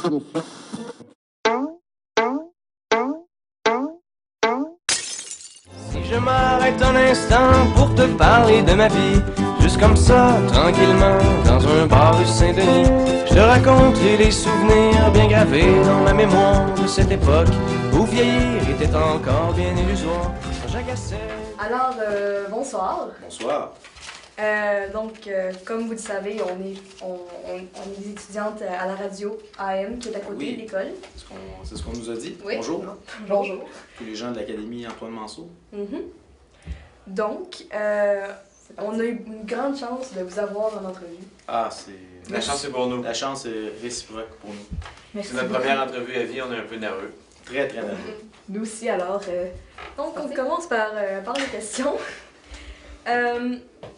Si je m'arrête un instant pour te parler de ma vie, juste comme ça, tranquillement, dans un bar rue Saint-Denis, je te raconte les souvenirs bien gravés dans ma mémoire de cette époque où vieillir était encore bien illusoire. J'agaçais. Alors, bonsoir. Bonsoir. Comme vous le savez, on est des étudiantes à la radio AM qui est à côté de l'école. C'est ce qu'on nous a dit. Oui. Bonjour. Bonjour. Tous les gens de l'Académie Antoine Manceau. Donc, on a eu une grande chance de vous avoir en entrevue. Ah, c'est... La chance est pour nous. La chance est réciproque pour nous. Merci. C'est notre première entrevue à vie, on est un peu nerveux. Très, très nerveux. Nous aussi, alors. Donc, on commence par les questions.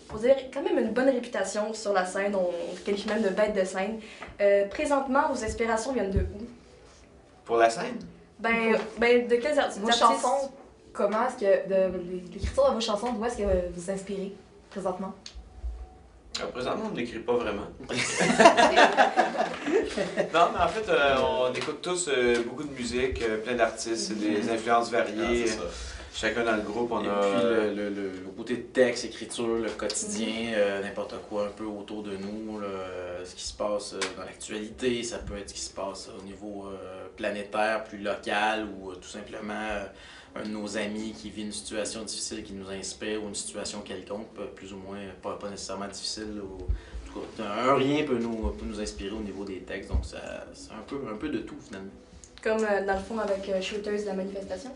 Vous avez quand même une bonne réputation sur la scène, on vous qualifie même de bête de scène. Présentement, vos inspirations viennent de où? Pour la scène? De quels artistes? Vos chansons, comment est-ce que l'écriture de vos chansons, d'où est-ce que vous vous inspirez présentement? Présentement, on n'écrit pas vraiment. Non, mais en fait, on écoute tous beaucoup de musique, plein d'artistes, c'est des influences variées. Ah, c'est ça. Chacun dans le groupe, on Et a... puis le côté de texte, écriture, le quotidien, n'importe quoi un peu autour de nous, là, ce qui se passe dans l'actualité, ça peut être ce qui se passe au niveau planétaire, plus local, ou tout simplement un de nos amis qui vit une situation difficile qui nous inspire, ou une situation quelconque, plus ou moins, pas nécessairement difficile, ou en tout cas, un rien peut nous inspirer au niveau des textes, donc c'est un peu de tout finalement. Comme dans le fond avec Shooters, la manifestation?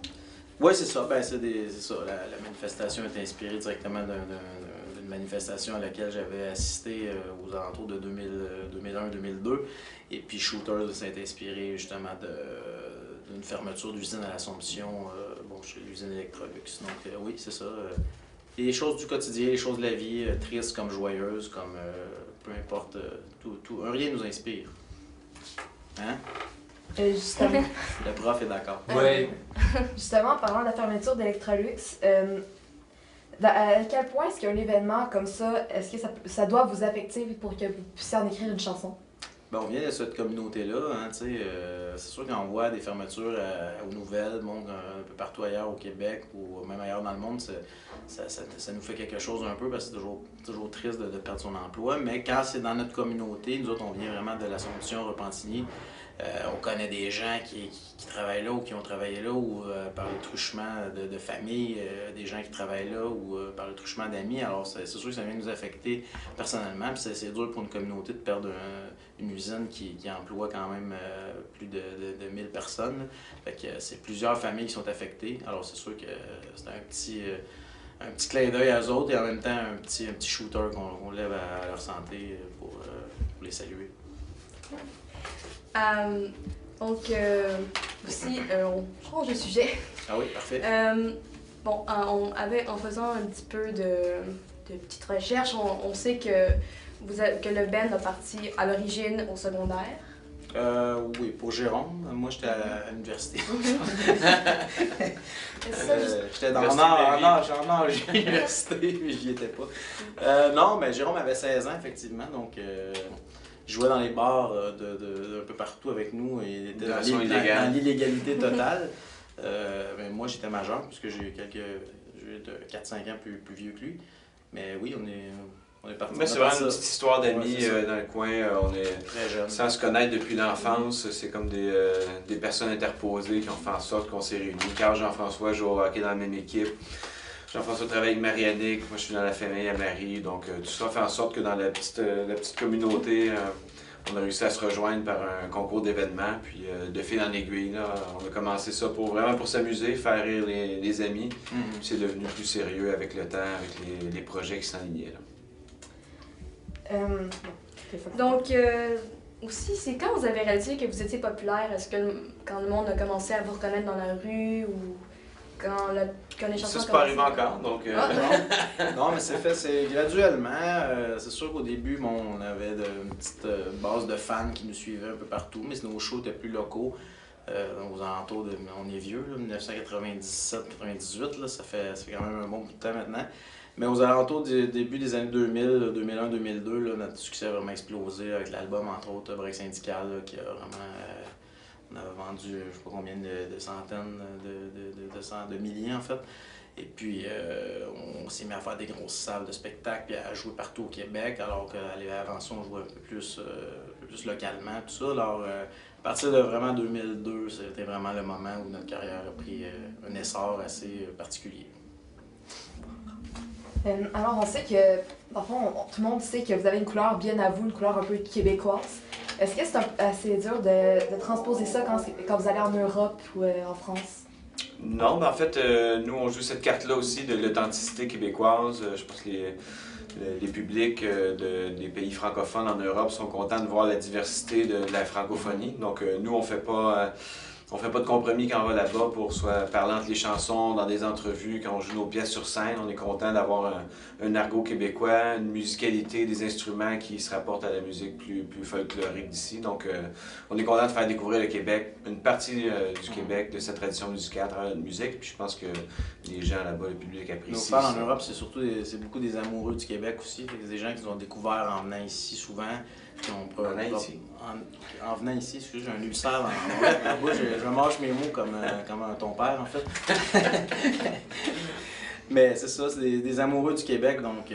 Oui, c'est ça. Ben, c'est ça. La manifestation est inspirée directement d'une manifestation à laquelle j'avais assisté aux alentours de 2001-2002. Et puis Shooters s'est inspiré justement d'une fermeture d'usine à l'Assomption, chez l'usine Electrolux. Donc oui, c'est ça. Les choses du quotidien, les choses de la vie, tristes comme joyeuses, comme peu importe, tout. Un rien nous inspire. Hein? Justement, Le prof est d'accord. Oui. justement, en parlant de la fermeture d'Electrolux, à quel point est-ce qu'un événement comme ça, est-ce que ça doit vous affecter pour que vous puissiez en écrire une chanson? Ben, on vient de cette communauté-là, hein, c'est sûr qu'on voit des fermetures aux nouvelles, un peu partout ailleurs au Québec ou même ailleurs dans le monde, ça nous fait quelque chose un peu parce que c'est toujours triste de perdre son emploi, mais quand c'est dans notre communauté, nous autres on vient vraiment de l'Assomption, Repentigny, on connaît des gens qui travaillent là ou qui ont travaillé là ou par le truchement de famille, des gens qui travaillent là ou par le truchement d'amis. Alors c'est sûr que ça vient nous affecter personnellement. Puis c'est dur pour une communauté de perdre une usine qui emploie quand même plus de 1000 personnes. Fait que c'est plusieurs familles qui sont affectées. Alors c'est sûr que c'est un petit clin d'œil à eux autres et en même temps un petit shooter qu'on lève à leur santé pour les saluer. Aussi, on change de sujet. Ah oui, parfait. En faisant un petit peu de petites recherches, on sait que le band a parti à l'origine au secondaire. Oui, pour Jérôme. Moi, j'étais à l'université. J'étais en âge université, mais j'y étais pas. Non, mais Jérôme avait 16 ans, effectivement, donc il jouait dans les bars un peu partout avec nous et il était dans l'illégalité totale. Mais moi, j'étais majeur, puisque j'ai 4-5 ans plus vieux que lui. Mais oui, on est parti. Mais c'est vraiment une petite histoire d'amis dans le coin. On est très jeunes. Sans se connaître depuis l'enfance, c'est comme des personnes interposées qui ont fait en sorte qu'on s'est réunis. Car Jean-François joue au hockey dans la même équipe. Jean-François travaille avec Marie-Annick, moi je suis dans la famille à Marie. Donc tout ça fait en sorte que dans la petite communauté, on a réussi à se rejoindre par un concours d'événements. Puis de fil en aiguille, là, on a commencé ça vraiment pour s'amuser, faire rire les amis. Puis c'est devenu plus sérieux avec le temps, avec les projets qui s'enlignaient. Donc, aussi, c'est quand vous avez réalisé que vous étiez populaire? Est-ce que quand le monde a commencé à vous reconnaître dans la rue ou quand les chansons Ça, c'est pas arrivé encore, donc... Non, mais c'est graduellement. C'est sûr qu'au début, on avait une petite base de fans qui nous suivaient un peu partout, mais nos shows étaient plus locaux. Aux alentours on est vieux, 1997-98, ça fait quand même un bon bout de temps maintenant. Mais aux alentours du début des années 2000, 2001, 2002, là, notre succès a vraiment explosé avec l'album, entre autres, Break Syndical, là, qui a vraiment... on avait vendu, je sais pas combien de centaines, de milliers, en fait. Et puis, on s'est mis à faire des grosses salles de spectacle, puis à jouer partout au Québec, alors qu'avant ça, on jouait un peu plus localement, tout ça. Alors, à partir de vraiment 2002, c'était vraiment le moment où notre carrière a pris un essor assez particulier. Alors, on sait que, dans le fond, tout le monde sait que vous avez une couleur bien à vous, une couleur un peu québécoise. Est-ce que c'est assez dur de transposer ça quand vous allez en Europe ou en France? Non, mais en fait, nous, on joue cette carte-là aussi de l'authenticité québécoise. Je pense que les publics des pays francophones en Europe sont contents de voir la diversité de la francophonie. Donc, nous, on fait pas de compromis quand on va là-bas pour soit parler entre les chansons, dans des entrevues, quand on joue nos pièces sur scène. On est content d'avoir un argot québécois, une musicalité, des instruments qui se rapportent à la musique plus folklorique d'ici. Donc, on est content de faire découvrir le Québec, une partie du Québec, de sa tradition musicale à travers notre musique. Puis je pense que les gens là-bas, le public apprécie. Nos fans en Europe, c'est beaucoup des amoureux du Québec aussi. C'est des gens qui nous ont découvert en venant ici souvent. En venant ici? En venant ici, excusez, j'ai un ulcère dans la bouche, je mâche mes mots comme ton père, en fait. Mais c'est ça, c'est des amoureux du Québec, donc,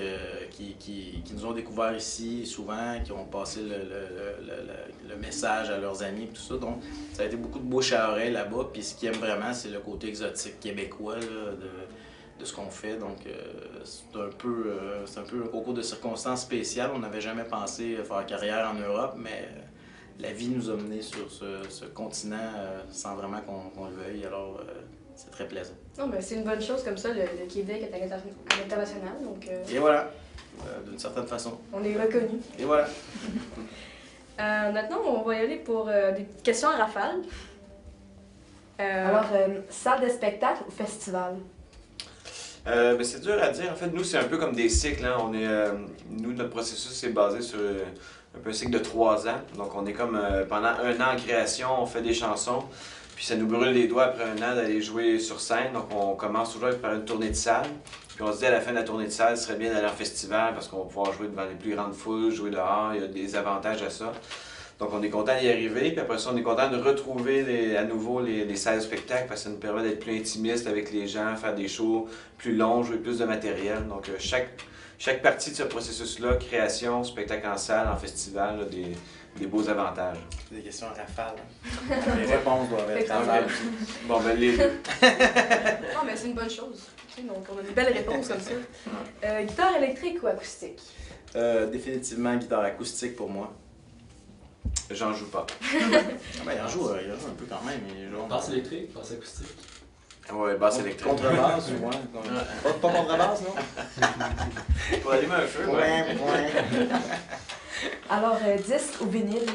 qui nous ont découvert ici souvent, qui ont passé le message à leurs amis, tout ça. Donc, ça a été beaucoup de bouche à oreille là-bas. Puis ce qu'ils aiment vraiment, c'est le côté exotique québécois là, de ce qu'on fait. Donc, c'est un peu un concours de circonstances spéciales. On n'avait jamais pensé faire carrière en Europe, mais la vie nous a menés sur ce continent sans vraiment qu'on le veuille. Alors, c'est très plaisant. Non, mais c'est une bonne chose comme ça. Le Québec est international, donc... Et voilà, d'une certaine façon. On est reconnu. Et voilà. Maintenant, on va y aller pour des questions à rafale. Alors, salle de spectacle ou festival? Ben, c'est dur à dire. En fait, nous, c'est un peu comme des cycles. Hein. Nous, notre processus est basé sur un peu un cycle de 3 ans. Donc, on est comme pendant 1 an en création, on fait des chansons. Puis ça nous brûle les doigts après 1 an d'aller jouer sur scène. Donc, on commence toujours par une tournée de salle. Puis on se dit à la fin de la tournée de salle, ce serait bien d'aller en festival parce qu'on va pouvoir jouer devant les plus grandes foules, jouer dehors. Il y a des avantages à ça. Donc, on est content d'y arriver, puis après ça, on est content de retrouver à nouveau les salles de spectacle parce que ça nous permet d'être plus intimiste avec les gens, faire des shows plus longs, jouer plus de matériel. Donc, chaque partie de ce processus-là, création, spectacle en salle, en festival, là, des beaux avantages. Des questions à rafale. Les réponses doivent être rafales. Bon, ben les deux. Non, mais c'est une bonne chose. Donc, on a des belles réponses comme ça. Guitare électrique ou acoustique? Définitivement guitare acoustique pour moi. J'en joue pas. Ah ben, il en joue un peu quand même. Basse électrique, basse acoustique. Ouais, basse électrique. Contrebasse, ou ouais. Pas contrebasse, non? Pour allumer un feu, ouais. Alors, disque ou vinyle?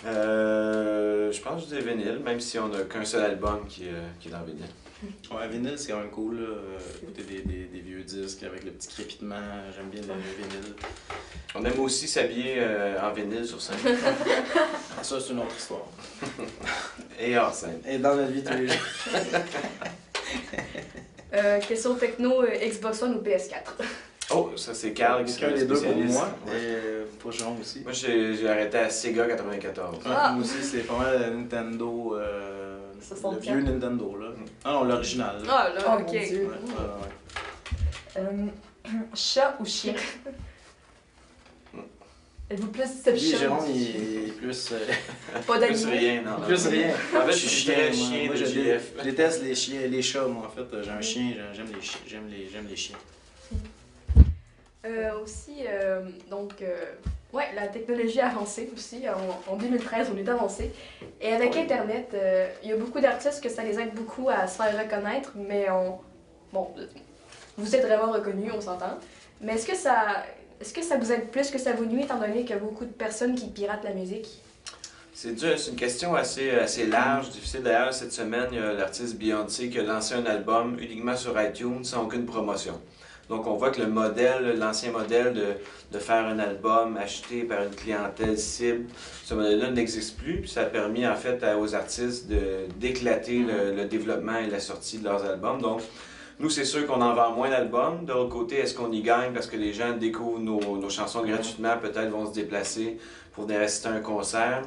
Je pense que je dis vinyle, même si on n'a qu'un seul album qui est dans vinyle. Ouais, vinyle, c'est quand même cool, là. Écouter des vieux disques avec le petit crépitement. J'aime bien le vinyle. On aime aussi s'habiller en vinyle sur scène. Ça, c'est une autre histoire. Et hors scène. Et dans notre vie tous les jours. Question techno, Xbox One ou PS4? Oh, ça c'est Carl qui Aucun serait des deux pour spécialiste. moi. Et pour Jean aussi. Moi, j'ai arrêté à Sega 94. Ah. Moi aussi, c'est pas mal Nintendo. Le 64. vieux Nintendo, là. Ah non, l'original. là. Ah, là, Oh, ok. mon Dieu. Ouais. Chat ou chien? Êtes-vous plus type Lui, chat? Jérôme, il est plus. Pas Plus d'animaux. rien, non. Plus rien. En fait, je suis très moi. chien Moi, de je JF. déteste les chats, moi. En fait, j'ai un chien, j'aime les chiens. J'aime les chiens. Aussi, ouais, la technologie a avancé aussi. En 2013, on est avancé. Et avec Internet, il y a beaucoup d'artistes que ça les aide beaucoup à se faire reconnaître, mais bon, vous êtes vraiment reconnus, on s'entend. Mais est-ce que ça vous aide plus que ça vous nuit, étant donné qu'il y a beaucoup de personnes qui piratent la musique? C'est dur, c'est une question assez large, difficile. D'ailleurs, cette semaine, il y a l'artiste Beyoncé qui a lancé un album uniquement sur iTunes sans aucune promotion. Donc, on voit que l'ancien modèle de faire un album acheté par une clientèle cible, ce modèle-là n'existe plus. Puis ça a permis, en fait, aux artistes d'éclater le développement et la sortie de leurs albums. Donc, Nous, c'est sûr qu'on en vend moins d'albums. De l'autre côté, est-ce qu'on y gagne parce que les gens découvrent nos chansons gratuitement, peut-être vont se déplacer pour venir assister à un concert.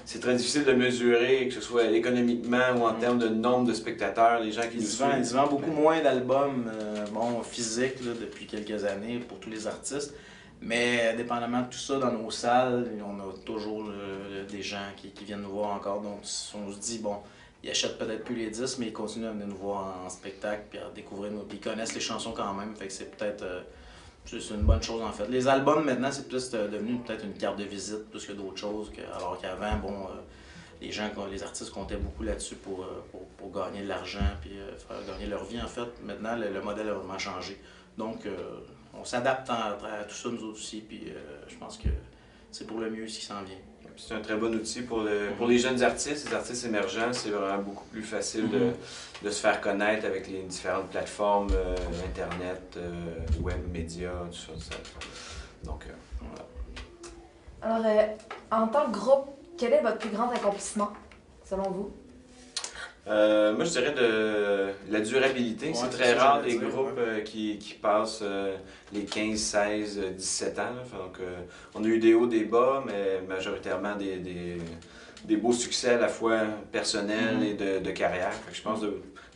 C'est très difficile de mesurer, que ce soit économiquement ou en termes de nombre de spectateurs, les gens qui nous suivent. Il se vend beaucoup moins d'albums physiques là, depuis quelques années pour tous les artistes. Mais dépendamment de tout ça, dans nos salles, on a toujours des gens qui viennent nous voir encore. Donc on se dit, bon, ils achètent peut-être plus les disques, mais ils continuent à venir nous voir en spectacle puis à découvrir nos... Puis ils connaissent les chansons quand même, fait que c'est peut-être... c'est une bonne chose en fait. Les albums maintenant, c'est plus devenu peut-être une carte de visite plus que d'autres choses. Alors qu'avant, bon, les artistes comptaient beaucoup là-dessus pour gagner de l'argent puis faire gagner leur vie en fait. Maintenant, le modèle a vraiment changé. Donc, on s'adapte à tout ça nous autres aussi. Puis je pense que c'est pour le mieux ce qui s'en vient. C'est un très bon outil pour les jeunes artistes, les artistes émergents. C'est vraiment beaucoup plus facile de se faire connaître avec les différentes plateformes, Internet, web, médias, tout ça. Donc, voilà. Alors, en tant que groupe, quel est votre plus grand accomplissement, selon vous? Moi, je dirais de la durabilité. Ouais, c'est c'est très ça, rare j'allais des dire, groupes qui passent les 15, 16, 17 ans. Là. Donc, on a eu des hauts, des bas, mais majoritairement des beaux succès à la fois personnels et de carrière. Fait que je pense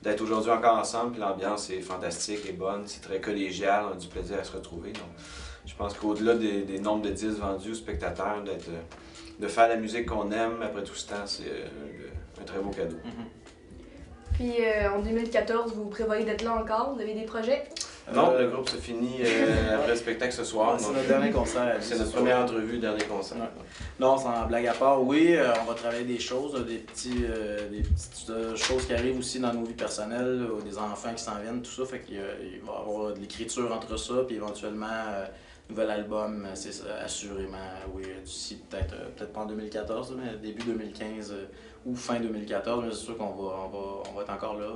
d'être aujourd'hui encore ensemble, puis l'ambiance est fantastique et bonne. C'est très collégial, on a du plaisir à se retrouver. Donc, je pense qu'au-delà des nombres de disques vendus aux spectateurs, de faire la musique qu'on aime après tout ce temps, c'est un très beau cadeau. Puis en 2014, vous prévoyez d'être là encore? Vous avez des projets? Non, le groupe se finit après le spectacle ce soir. C'est notre dernier concert. C'est notre première entrevue, dernier concert. Ouais. Non, sans blague à part, oui, on va travailler des choses, des petites choses qui arrivent aussi dans nos vies personnelles, des enfants qui s'en viennent, tout ça. Fait qu'il va y avoir de l'écriture entre ça, puis éventuellement, nouvel album, c'est assurément, oui, d'ici peut-être pas en 2014, mais début 2015 ou fin 2014, mais c'est sûr qu'on va être encore là.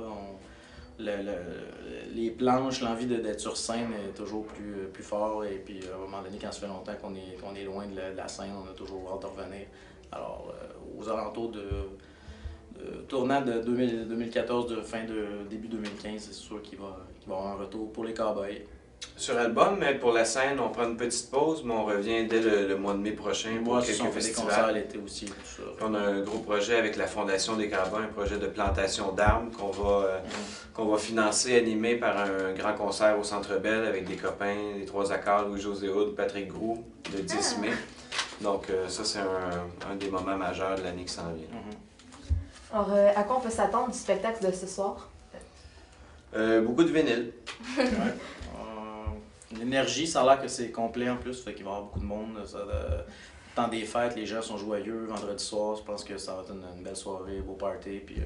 Les planches, l'envie d'être sur scène est toujours plus fort, et puis à un moment donné, quand ça fait longtemps qu'on est loin de la scène, on a toujours hâte de revenir. Alors, aux alentours de tournant de 2014, début 2015, c'est sûr qu'il va y avoir un retour pour les Cowboys. Sur album, mais pour la scène, on prend une petite pause, mais on revient dès le mois de mai prochain pour quelques on fait des concerts festivals. l'été aussi, tout ça. On a un gros projet avec la Fondation des Cowboys, un projet de plantation d'arbres qu'on va financer, animé par un grand concert au Centre Bell avec des copains, les Trois Accords, Louis-José Hood, Patrick Groux, le 10 mai. Donc ça, c'est un des moments majeurs de l'année qui s'en vient. Alors, à quoi on peut s'attendre du spectacle de ce soir? Beaucoup de vinyle. L'énergie, ça a l'air que c'est complet en plus, fait qu'il va y avoir beaucoup de monde. Temps des fêtes, les gens sont joyeux. Vendredi soir, je pense que ça va être une belle soirée, beau party. Puis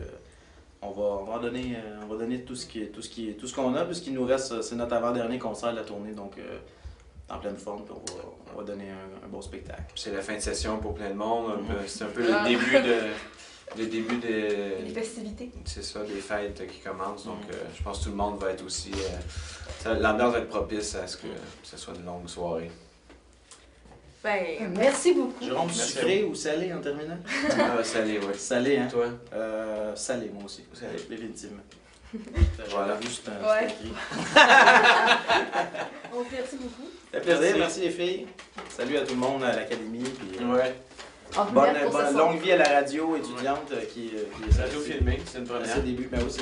on va donner tout ce qu'on a, puisqu'il nous reste, c'est notre avant-dernier concert de la tournée, donc en pleine forme. Puis on va donner un beau spectacle. C'est la fin de session pour plein de monde. C'est un peu le début de... Les festivités. C'est ça, des fêtes qui commencent. Donc, je pense que tout le monde va être aussi... l'ambiance va être propice à ce que ce soit une longue soirée. Ben, merci beaucoup. Jérôme, Merci sucré ou salé en terminant? Salé, oui. Salé, hein? Toi? Salé, moi aussi. Salé. Définitivement. Voilà. Vu, c'est Ouais. écrit. Donc, merci beaucoup. Ça fait plaisir, merci les filles. Salut à tout le monde à l'académie. Puis, Ouais. Alors, bonne pour ce soir. longue vie à la radio étudiante qui est Radio filmé, c'est une première. à ses débuts, mais aussi